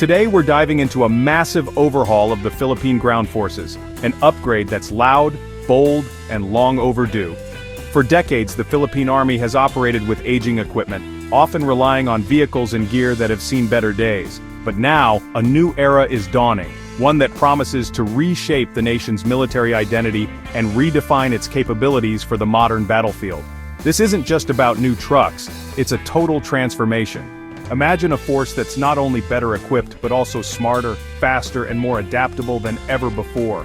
Today we're diving into a massive overhaul of the Philippine Ground Forces, an upgrade that's loud, bold, and long overdue. For decades, the Philippine Army has operated with aging equipment, often relying on vehicles and gear that have seen better days. But now, a new era is dawning, one that promises to reshape the nation's military identity and redefine its capabilities for the modern battlefield. This isn't just about new trucks, it's a total transformation. Imagine a force that's not only better equipped but also smarter, faster, and more adaptable than ever before.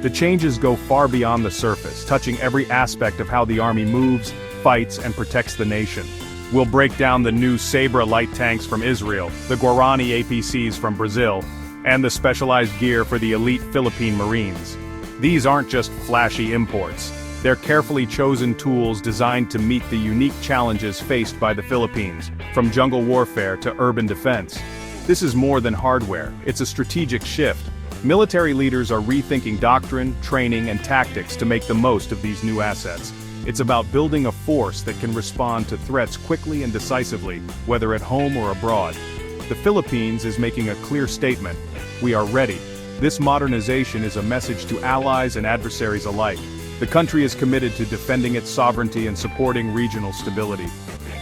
The changes go far beyond the surface, touching every aspect of how the Army moves, fights, and protects the nation. We'll break down the new Sabrah light tanks from Israel, the Guarani APCs from Brazil, and the specialized gear for the elite Philippine Marines. These aren't just flashy imports. They're carefully chosen tools designed to meet the unique challenges faced by the Philippines, from jungle warfare to urban defense. This is more than hardware, it's a strategic shift. Military leaders are rethinking doctrine, training, and tactics to make the most of these new assets. It's about building a force that can respond to threats quickly and decisively, whether at home or abroad. The Philippines is making a clear statement: we are ready. This modernization is a message to allies and adversaries alike. The country is committed to defending its sovereignty and supporting regional stability.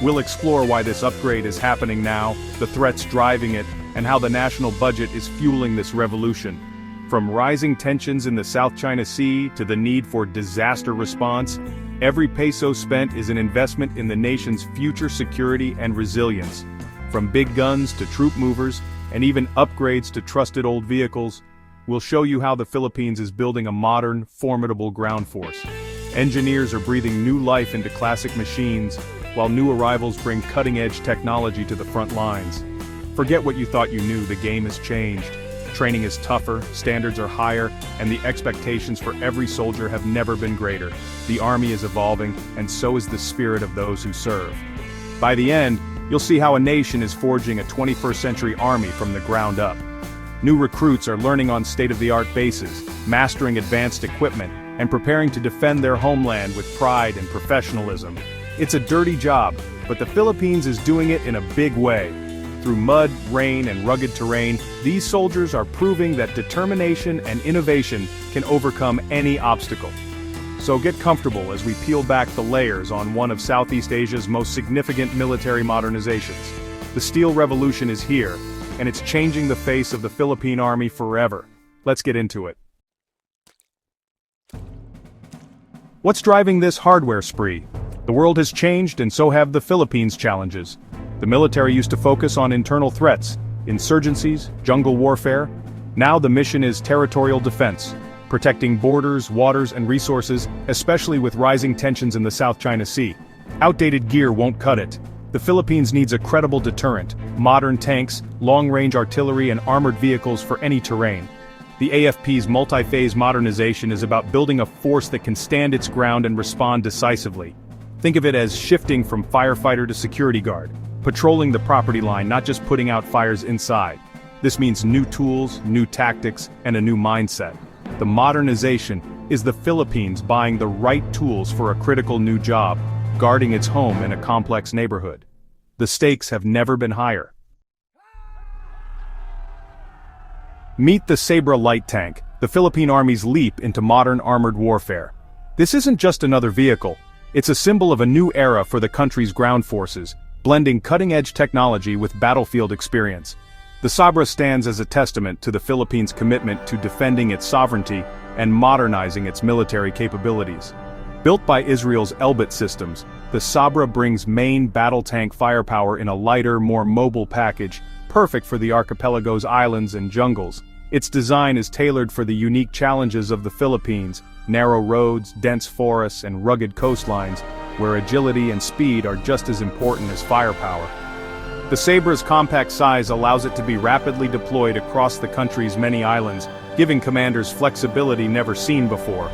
We'll explore why this upgrade is happening now, the threats driving it, and how the national budget is fueling this revolution. From rising tensions in the South China Sea to the need for disaster response, every peso spent is an investment in the nation's future security and resilience. From big guns to troop movers, and even upgrades to trusted old vehicles, we'll show you how the Philippines is building a modern, formidable ground force. Engineers are breathing new life into classic machines, while new arrivals bring cutting-edge technology to the front lines. Forget what you thought you knew, the game has changed. Training is tougher, standards are higher, and the expectations for every soldier have never been greater. The Army is evolving, and so is the spirit of those who serve. By the end, you'll see how a nation is forging a 21st century Army from the ground up. New recruits are learning on state-of-the-art bases, mastering advanced equipment, and preparing to defend their homeland with pride and professionalism. It's a dirty job, but the Philippines is doing it in a big way. Through mud, rain, and rugged terrain, these soldiers are proving that determination and innovation can overcome any obstacle. So get comfortable as we peel back the layers on one of Southeast Asia's most significant military modernizations. The Steel Revolution is here, and it's changing the face of the Philippine Army forever. Let's get into it. What's driving this hardware spree? The world has changed, and so have the Philippines' challenges. The military used to focus on internal threats, insurgencies, jungle warfare. Now the mission is territorial defense, protecting borders, waters, and resources, especially with rising tensions in the South China Sea. Outdated gear won't cut it. The Philippines needs a credible deterrent, modern tanks, long-range artillery, and armored vehicles for any terrain. The AFP's multi-phase modernization is about building a force that can stand its ground and respond decisively. Think of it as shifting from firefighter to security guard, patrolling the property line, not just putting out fires inside. This means new tools, new tactics, and a new mindset. The modernization is the Philippines buying the right tools for a critical new job, guarding its home in a complex neighborhood. The stakes have never been higher. Meet the Sabrah light tank, the Philippine Army's leap into modern armored warfare. This isn't just another vehicle, it's a symbol of a new era for the country's ground forces, blending cutting-edge technology with battlefield experience. The Sabrah stands as a testament to the Philippines' commitment to defending its sovereignty and modernizing its military capabilities. Built by Israel's Elbit systems, the Sabrah brings main battle tank firepower in a lighter, more mobile package, perfect for the archipelago's islands and jungles. Its design is tailored for the unique challenges of the Philippines: narrow roads, dense forests, and rugged coastlines, where agility and speed are just as important as firepower. The Sabrah's compact size allows it to be rapidly deployed across the country's many islands, giving commanders flexibility never seen before.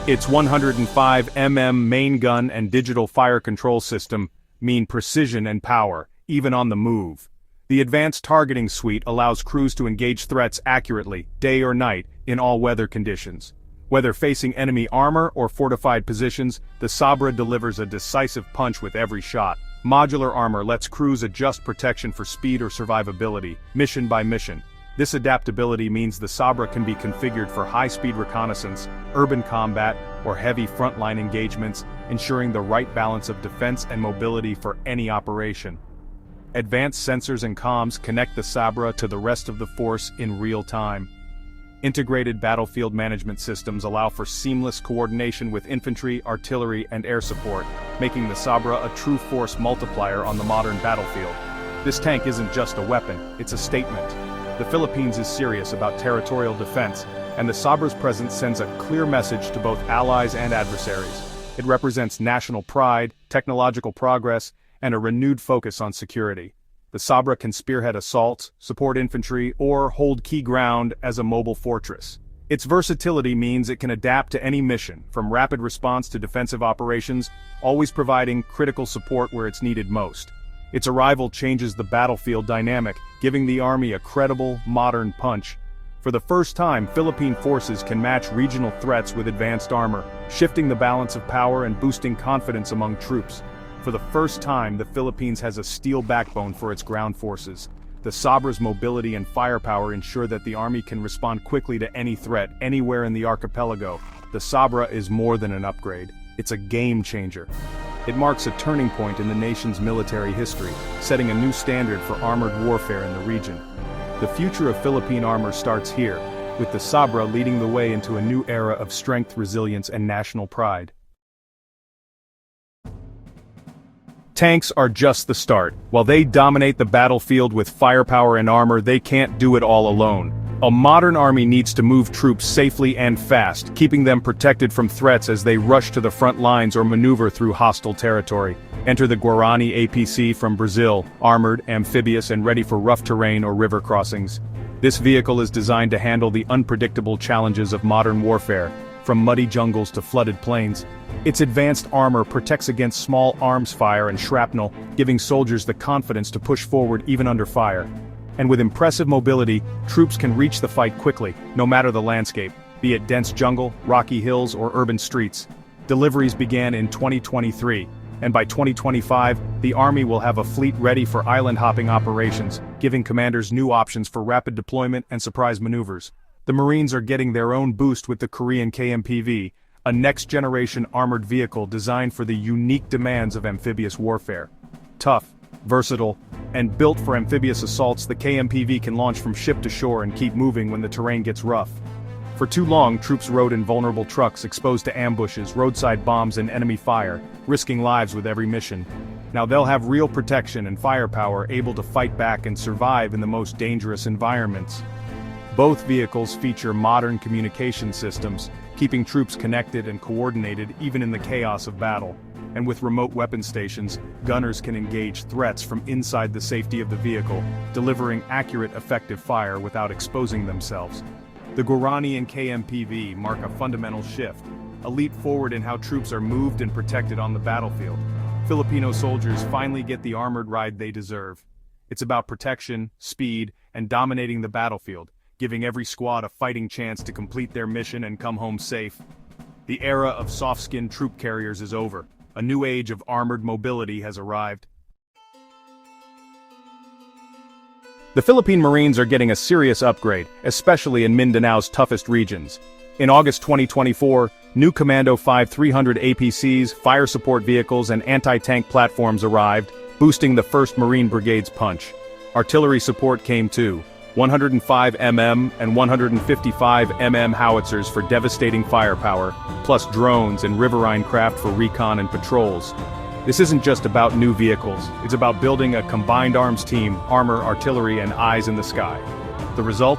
Its 105mm main gun and digital fire control system mean precision and power, even on the move. The advanced targeting suite allows crews to engage threats accurately, day or night, in all weather conditions. Whether facing enemy armor or fortified positions, the Sabrah delivers a decisive punch with every shot. Modular armor lets crews adjust protection for speed or survivability, mission by mission. This adaptability means the Sabrah can be configured for high-speed reconnaissance, urban combat, or heavy frontline engagements, ensuring the right balance of defense and mobility for any operation. Advanced sensors and comms connect the Sabrah to the rest of the force in real time. Integrated battlefield management systems allow for seamless coordination with infantry, artillery, and air support, making the Sabrah a true force multiplier on the modern battlefield. This tank isn't just a weapon, it's a statement. The Philippines is serious about territorial defense, and the Sabrah's presence sends a clear message to both allies and adversaries. It represents national pride, technological progress, and a renewed focus on security. The Sabrah can spearhead assaults, support infantry, or hold key ground as a mobile fortress. Its versatility means it can adapt to any mission, from rapid response to defensive operations, always providing critical support where it's needed most. Its arrival changes the battlefield dynamic, giving the Army a credible, modern punch. For the first time, Philippine forces can match regional threats with advanced armor, shifting the balance of power and boosting confidence among troops. For the first time, the Philippines has a steel backbone for its ground forces. The Sabrah's mobility and firepower ensure that the Army can respond quickly to any threat, anywhere in the archipelago. The Sabrah is more than an upgrade. It's a game changer. It marks a turning point in the nation's military history, setting a new standard for armored warfare in the region. The future of Philippine armor starts here, with the Sabrah leading the way into a new era of strength, resilience, and national pride. Tanks are just the start. While they dominate the battlefield with firepower and armor, they can't do it all alone. A modern army needs to move troops safely and fast, keeping them protected from threats as they rush to the front lines or maneuver through hostile territory. Enter the Guarani APC from Brazil, armored, amphibious, and ready for rough terrain or river crossings. This vehicle is designed to handle the unpredictable challenges of modern warfare, from muddy jungles to flooded plains. Its advanced armor protects against small arms fire and shrapnel, giving soldiers the confidence to push forward even under fire. And with impressive mobility, troops can reach the fight quickly, no matter the landscape, be it dense jungle, rocky hills, or urban streets. Deliveries began in 2023, and by 2025, the Army will have a fleet ready for island-hopping operations, giving commanders new options for rapid deployment and surprise maneuvers. The Marines are getting their own boost with the Korean KMPV, a next-generation armored vehicle designed for the unique demands of amphibious warfare. Tough, versatile, and built for amphibious assaults, the KMPV can launch from ship to shore and keep moving when the terrain gets rough. For too long, troops rode in vulnerable trucks exposed to ambushes, roadside bombs, and enemy fire, risking lives with every mission. Now they'll have real protection and firepower, able to fight back and survive in the most dangerous environments. Both vehicles feature modern communication systems, keeping troops connected and coordinated even in the chaos of battle. And with remote weapon stations, gunners can engage threats from inside the safety of the vehicle, delivering accurate, effective fire without exposing themselves. The Guarani and KMPV mark a fundamental shift, a leap forward in how troops are moved and protected on the battlefield. Filipino soldiers finally get the armored ride they deserve. It's about protection, speed, and dominating the battlefield, giving every squad a fighting chance to complete their mission and come home safe. The era of soft-skinned troop carriers is over. A new age of armored mobility has arrived. The Philippine Marines are getting a serious upgrade, especially in Mindanao's toughest regions. In August 2024, new Commando 5300 APCs, fire support vehicles, and anti-tank platforms arrived, boosting the 1st Marine Brigade's punch. Artillery support came too. 105 mm and 155 mm howitzers for devastating firepower, plus drones and riverine craft for recon and patrols. This isn't just about new vehicles, it's about building a combined arms team, armor, artillery, and eyes in the sky. The result?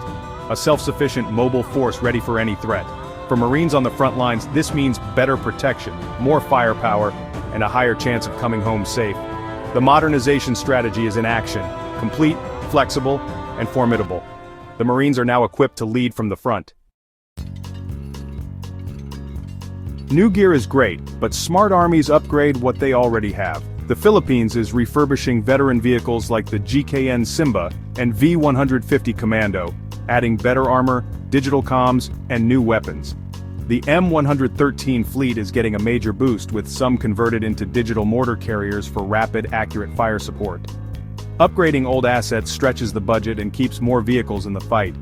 A self-sufficient mobile force ready for any threat. For Marines on the front lines, this means better protection, more firepower, and a higher chance of coming home safe. The modernization strategy is in action, complete, flexible, and formidable. The Marines are now equipped to lead from the front. New gear is great, but smart armies upgrade what they already have. The Philippines is refurbishing veteran vehicles like the GKN Simba and V-150 Commando, adding better armor, digital comms, and new weapons. The M113 fleet is getting a major boost, with some converted into digital mortar carriers for rapid, accurate fire support. Upgrading old assets stretches the budget and keeps more vehicles in the fight.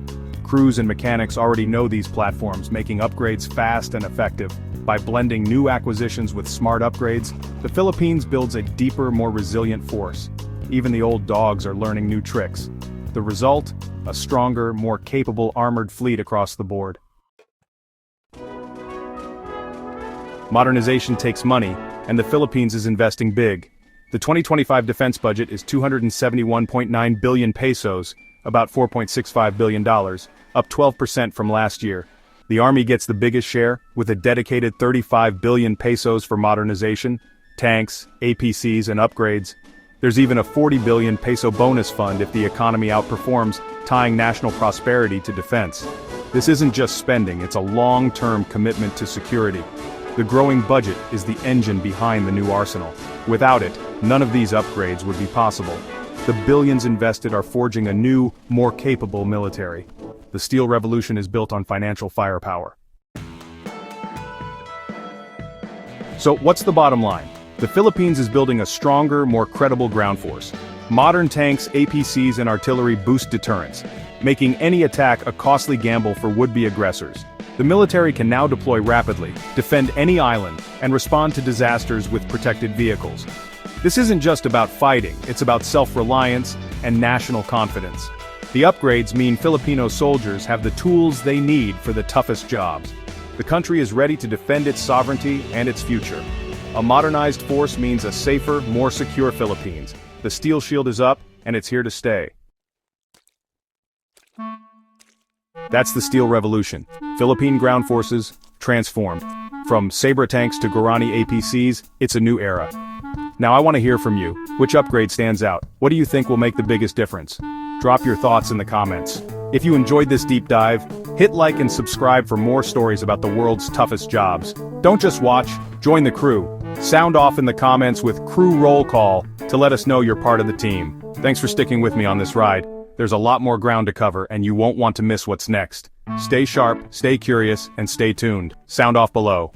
Crews and mechanics already know these platforms, making upgrades fast and effective. By blending new acquisitions with smart upgrades, the Philippines builds a deeper, more resilient force. Even the old dogs are learning new tricks. The result? A stronger, more capable armored fleet across the board. Modernization takes money, and the Philippines is investing big. The 2025 defense budget is 271.9 billion pesos, about $4.65 billion, up 12% from last year. The Army gets the biggest share, with a dedicated 35 billion pesos for modernization, tanks, APCs, and upgrades. There's even a 40 billion peso bonus fund if the economy outperforms, tying national prosperity to defense. This isn't just spending, it's a long-term commitment to security. The growing budget is the engine behind the new arsenal. Without it, none of these upgrades would be possible. The billions invested are forging a new, more capable military. The steel revolution is built on financial firepower. So what's the bottom line? The Philippines is building a stronger, more credible ground force. Modern tanks, APCs, and artillery boost deterrence, making any attack a costly gamble for would-be aggressors. The military can now deploy rapidly, defend any island, and respond to disasters with protected vehicles. This isn't just about fighting, it's about self-reliance and national confidence. The upgrades mean Filipino soldiers have the tools they need for the toughest jobs. The country is ready to defend its sovereignty and its future. A modernized force means a safer, more secure Philippines. The steel shield is up, and it's here to stay. That's the steel revolution. Philippine ground forces, transformed. From Sabrah tanks to Guarani APCs, it's a new era. Now I want to hear from you. Which upgrade stands out? What do you think will make the biggest difference? Drop your thoughts in the comments. If you enjoyed this deep dive, hit like and subscribe for more stories about the world's toughest jobs. Don't just watch, join the crew. Sound off in the comments with crew roll call to let us know you're part of the team. Thanks for sticking with me on this ride. There's a lot more ground to cover and you won't want to miss what's next. Stay sharp, stay curious, and stay tuned. Sound off below.